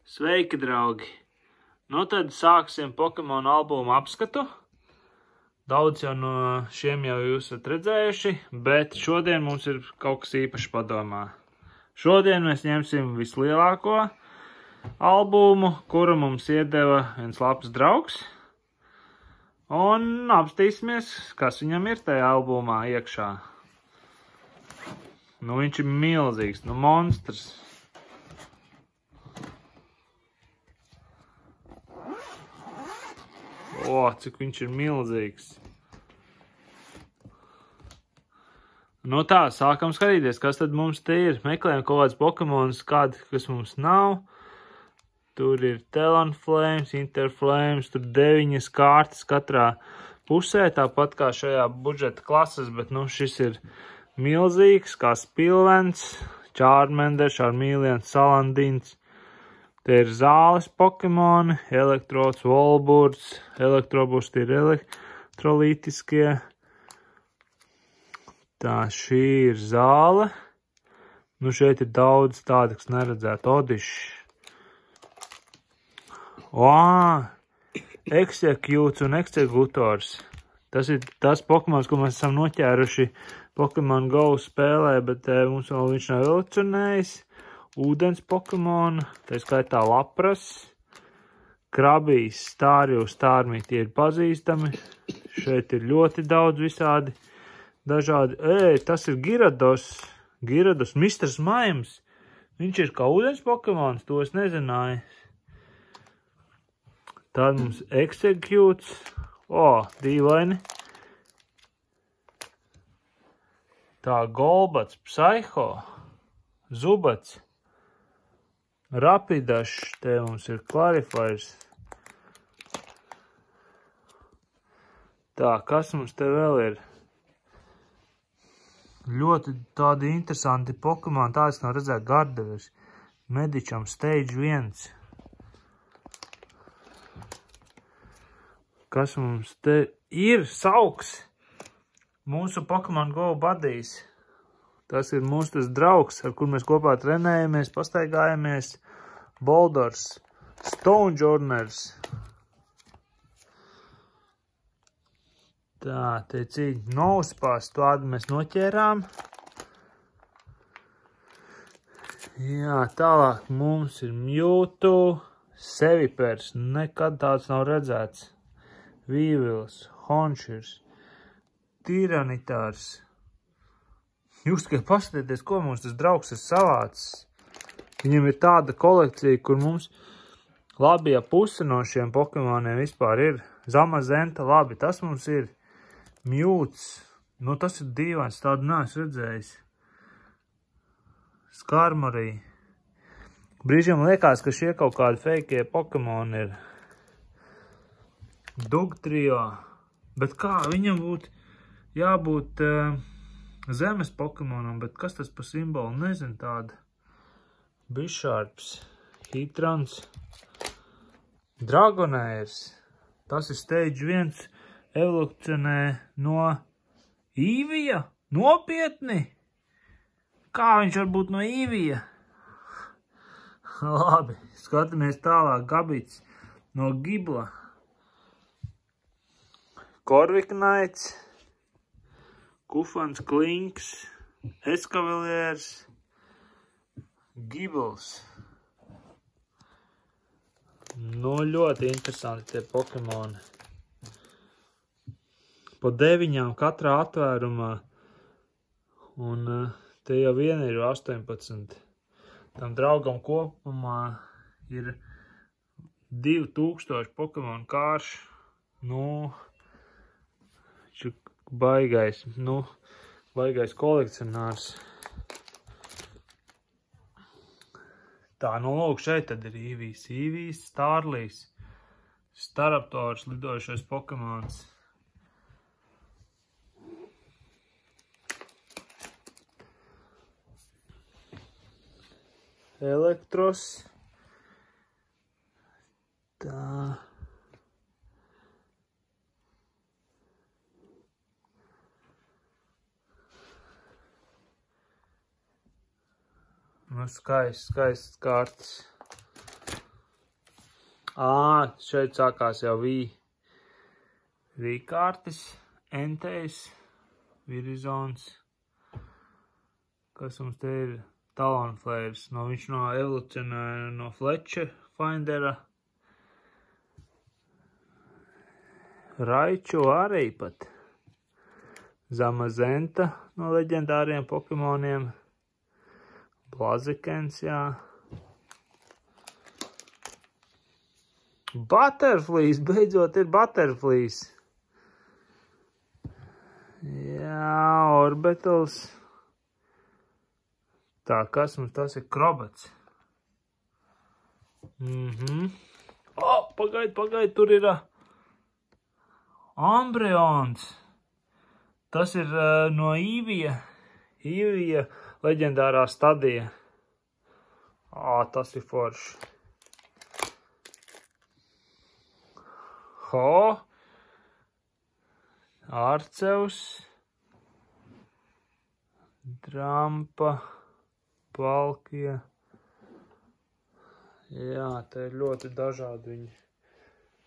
Sveiki, draugi! Nu tad sāksim Pokemon albumu apskatu. Daudz jau no šiem jau jūs esat redzējuši, bet šodien mums ir kaut kas īpašs padomā. Šodien mēs ņemsim vislielāko albumu, kuru mums iedeva viens labs draugs. Un apstīsimies, kas viņam ir tajā albumā iekšā. Nu, viņš ir milzīgs, nu monstrs. O, cik viņš ir milzīgs. Nu tā, sākam skatīties, kas tad mums te ir. Meklējam kaut kāds Pokemonus, kādi, kas mums nav. Tur ir Talonflames, Interflames, tur 9 kārtas katrā pusē, tāpat kā šajā budžeta klases, bet nu šis ir milzīgs, kā Spilvens, Charmander, Charmeleons, Salandins. Te ir zāles Pokemoni, Elektrods, Volburts, Elektrobust ir elektrolītiskie. Tā, šī ir zāle. Nu, šeit ir daudz tāda, kas neredzētu. Odišs. Executes un Executors. Tas ir tas Pokemons, ko mēs esam noķēruši Pokemon Go spēlē, bet mums vēl viņš nav evolucionējis. Ūdens Pokemon, tā skaitā Lapras, Krabijs, Stārjus, Stārmī, tie ir pazīstami. Šeit ir ļoti daudz visādi dažādi. Tas ir Gyarados, Mistrs Maims. Viņš ir kā ūdens Pokemons, to es nezināju. Tad mums Executes, dīvaini. Tā, Golbats, Psycho, Zubats. Rapidašs, te mums ir Clarifiers. Tā, kas mums te vēl ir? Ļoti tādi interesanti Pokemon, tāds nav redzēt Gardevis. Medičam Stage 1. Kas mums te ir? Sauks! Mūsu Pokemon Go buddies. Tas ir mūsu tas draugs, ar kur mēs kopā trenējamies, pastaigājamies. Boldors, Stonejourners. Tā, te cīņi Nosepass, tādu mēs noķērām. Jā, tālāk mums ir Mewtwo, Sevipers, nekad tāds nav redzēts. Weavils, Honchers, Tiranitārs. Jūs tikai paskatieties, ko mums tas draugs ir savācis. Viņam ir tāda kolekcija, kur mums labie puse no šiem Pokemoniem vispār ir. Zamazenta, labi, tas mums ir Mewtwo. Nu, tas ir dīvains, tādu neesmu redzējis. Skarmory. Brīžiem liekas, ka šie kaut kādi feikie Pokemoni ir. Dugtrio. Bet kā, viņam būtu jābūt zemes Pokemonam, bet kas tas pa simbolu? Nezinu tādu. Bisharps, Hitrons, Dragonairs. Tas ir Stage 1. Evolucionē no Īvija? Nopietni? Kā viņš var būt no Īvija? Labi, skatāmies tālāk. Gabits no Gibla. Corviknights, Kufans, Klinks, Escavaliers, Gibbles. Nu, ļoti interesanti tie Pokemoni. Po 9 katrā atvērumā. Un te jau vien ir 18. Tam draugam kopumā ir 2000 Pokemon kārš. Nu, viņš ir baigais kolekcionārs. Tā, nu lūk, šeit tad ir Eevee, Starlijs, Staraptors, lidojušais Pokemons. Elektros. Tā. Nu, skaists kārtas. Šeit sākās jau vīkārtis, entejs, virizons. Kas mums te ir? Talonflērs. Viņš no evolucionēja no Fletcher Findera. Raichu arī pat. Zamazenta no leģendāriem Pokemoniem. Blazikens, jā. Butterflies, beidzot ir Butterflies. Jā, Orbitals. Tā, kas mums tas ir? Krobats. Pagaid, tur ir Ambreons. Tas ir no Īvija leģendārā stadija. Tas ir forši. Arceus. Drampa. Palkie. Jā, te ir ļoti dažādi viņi.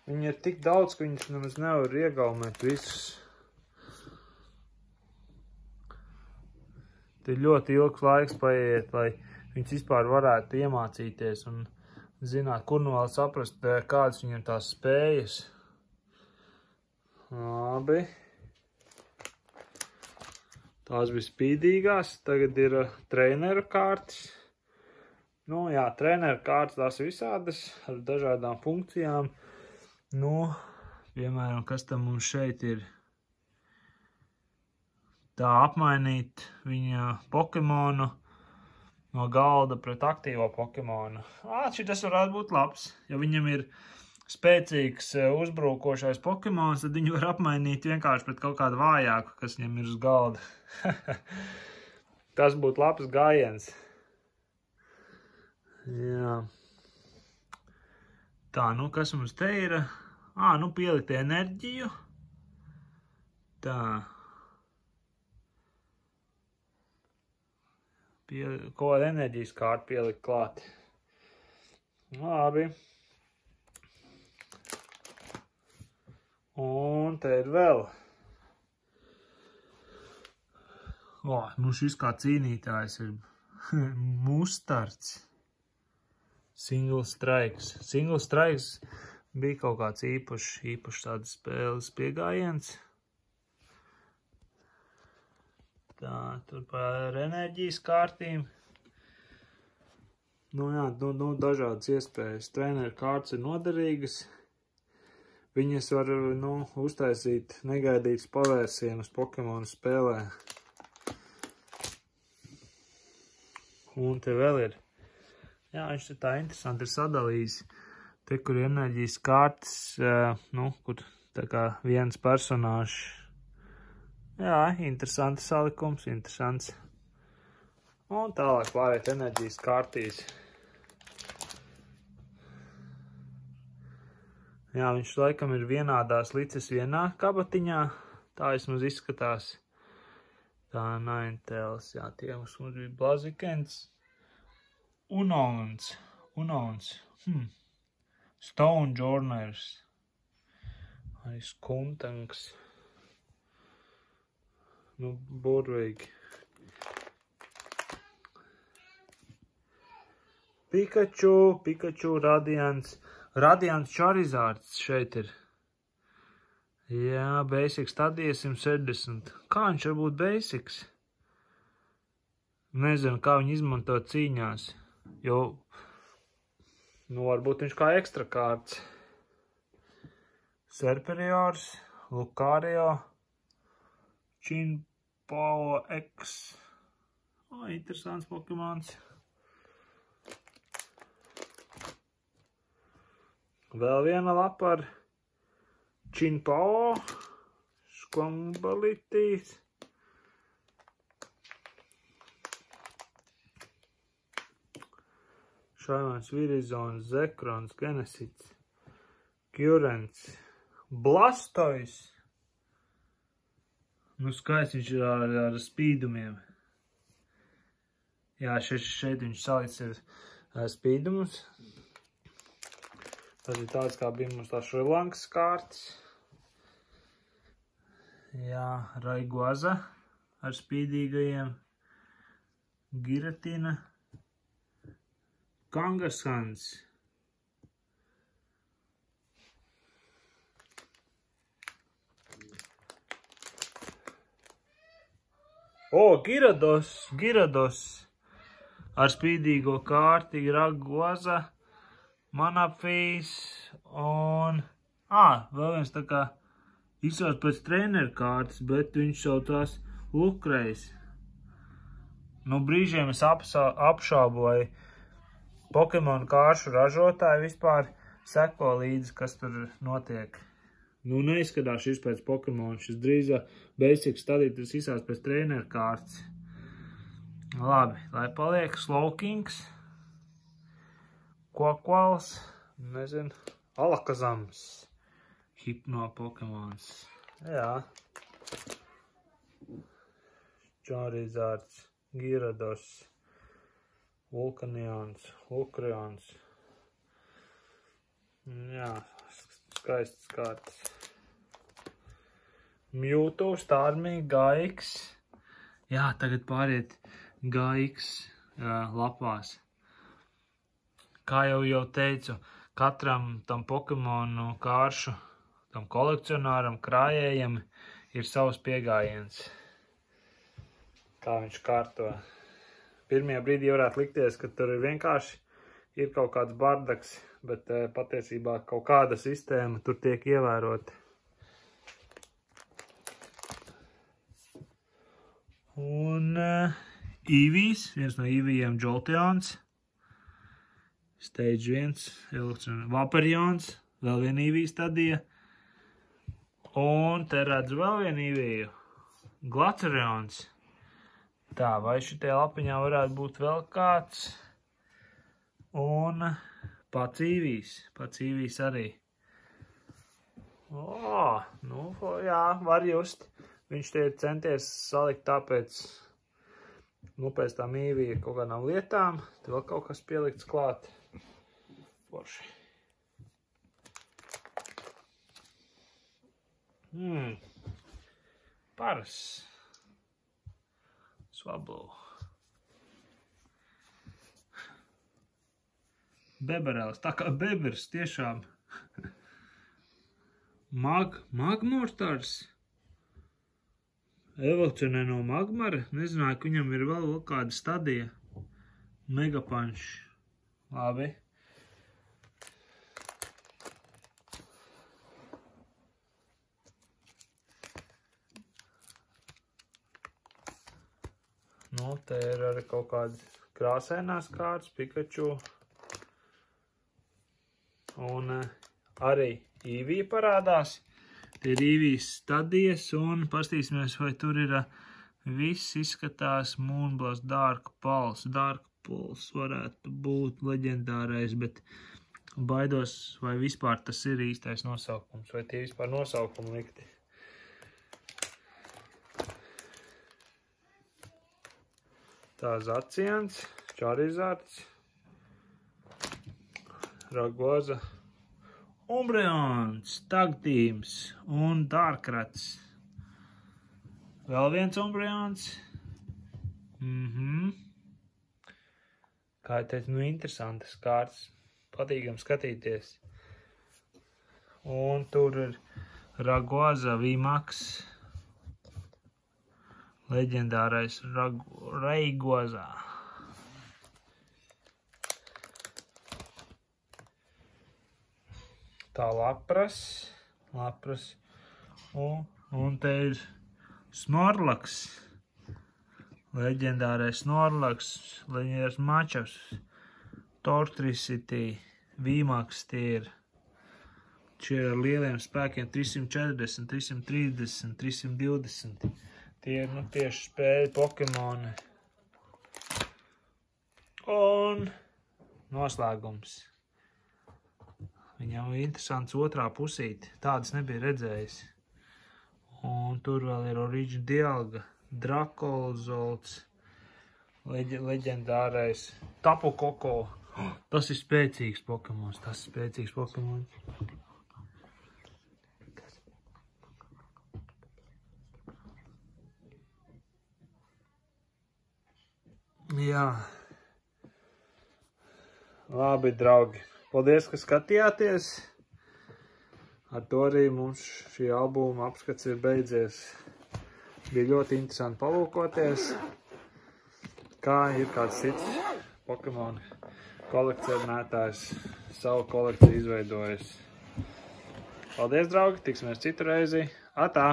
Viņi ir tik daudz, ka viņus nemaz nevar iegaumēt visus. Te ļoti ilgs laiks paiet, lai viņus vispār varētu iemācīties un zināt, kur nu vēl saprast, kādas viņiem tās spējas. Labi. Tās bija spīdīgās, tagad ir treneru kārtas. Treneru kārtas tās visādas, ar dažādām funkcijām. Piemēram, kas tam mums šeit ir? Tā apmainīt viņa Pokemonu no galda pret aktīvo Pokemonu. Šitas varētu būt labs, ja viņam ir spēcīgs uzbrukošais Pokemons, tad viņu var apmainīt vienkārši pret kaut kādu vājāku, kas viņam ir uz galda. Tas būtu labs gājiens. Jā. Tā, kas mums te ir? Pielikt enerģiju. Tā. Ko enerģijas kārtu pielikt klāt. Labi. Un te ir vēl. Šis kā cīnītājs ir Mustards. Single Strikes. Single Strikes bija kaut kāds īpašs tādas spēles piegājiens. Tā, tur par enerģijas kārtīm. Dažādas iespējas. Treneru kārtas ir noderīgas. Viņas var, uztaisīt negaidītus pavērsienus Pokemonu spēlē. Un te vēl ir. Jā, viņš te tā interesanti ir sadalījis. Te, kur ir enerģijas kārtas, kur tā kā viens personāžs. Jā, interesants salikums, interesants. Un tālāk pārēt enerģijas kārtīs. Jā, viņš laikam ir vienādās licis vienā kabatiņā. Tā vismaz izskatās. Tā, Ninetales, jā, tie mums bija Blazikens. Unons. Stone Journers. Arī Skuntanks. Burvīgi. Pikachu, Radiants. Radiants Charizards šeit ir. Jā, Basic stadija 160. Kā viņš var būt Basics? Nezinu, kā viņu izmanto cīņās. Jo, varbūt viņš kā ekstra kārts. Serperiors, Lucario, Chinpoa X. Interesants Pokemons. Vēl viena lapa ar Chinpoa, Squambalitīs. Šaimans, Virizons, Zekrons, Genesits, Kurents, Blastoise. Skaists viņš ir ar spīdumiem. Jā, šeit viņš salicis ar spīdumus. Tas ir tāds, kā bija mums tā Šrilankas kārtas. Jā, Rayquaza ar spīdīgajiem. Giratina. Kangaskhan's. Gyarados ar spīdīgo kārti, Rayquaza, Manaphy un... vēl viens tā kā izsauc pēc treneru kārtas, bet viņš saucās Lukrejs. Nu, brīžiem es apšaubu, vai Pokemon kāršu ražotāji vispār seko līdzi, kas tur notiek. Nu, neizskatās šis pēc Pokemon, šis drīzāk basic stadītas izsauc pēc treneru kārtas. Labi, lai paliek Slowkings, Quaquals, nezinu, Alakazams, Hypno Pokemons. Jā. Charizards, Gyarados, Vulcanions, Lucario. Jā, skaistas kārtas. Mewtwo, Starmie, GX. Jā, tagad pāriet GX lapās. Kā jau teicu, katram tam Pokemonu kāršu, tam kolekcionāram, krājējam ir savs piegājiens. Kā viņš kārto. Pirmajā brīdī varētu likties, ka tur ir vienkārši ir kaut kāds bardaks, bet patiesībā kaut kāda sistēma tur tiek ievērota. Un Eevees, viens no Eevijiem Jolteons, Stage 1, Vaporeons, vēl viena Eevee stadija. Un te redzu vēl vienu Eeviju, Glacereons. Tā, vai šitie lapiņā varētu būt vēl kāds? Un pats Eevees arī. Nu, jā, var just. Viņš te ir centies salikt tāpēc, nu, pēc tām Eevija kaut kādām lietām. Te vēl kaut kas pielikts klāt. Forši. Paras. Swablu. Beberels, tā kā Bebers, tiešām. Magmortars. Evolucionē no Magmara. Nezināju, ka viņam ir vēl kāda stadija. Megapunch. Labi. Nu, te ir arī kaut kādas krāsainās kārtas, Pikachu. Un arī Eevee parādās. Te ir Eevee stadijas un pastīsimies, vai tur ir viss izskatās Moonblast, Dark Pulse. Dark Pulse varētu būt leģendārais, bet baidos, vai vispār tas ir īstais nosaukums, vai tie vispār nosaukumi likti. Tā Zacians, Charizards, Rayquaza, Umbreons, Tagteams un Darkrats. Vēl viens Umbreons. Kā jau teicu, nu interesantas kārtas. Patīkam skatīties. Un tur ir Rayquaza VMAX. Leģendārais Rayquaza. Tā Lapras. Un te ir Snorlax. Leģendārais Snorlax. Leģendārais Machos. Tortricity. VMAX tie ir. Šie ir ar lieliem spēkiem 340, 330, 320. Tie ir, nu, tieši spēļu Pokemoni. Un noslēgums. Viņam ir interesants otrā pusīte. Tādas nebija redzējis. Un tur vēl ir Origin Dialga, Dracolzolds, leģendārais Tapu Koko. Tas ir spēcīgs Pokemons, tas ir spēcīgs Pokemons. Jā. Labi, draugi. Paldies, ka skatījāties. Ar to arī mums šī albuma apskats ir beidzies. Bija ļoti interesanti palūkoties, kā ir kāds cits Pokemon kolekcionētājs savu kolekciju izveidojis. Paldies, draugi! Tiksimies citu reizi! Atā!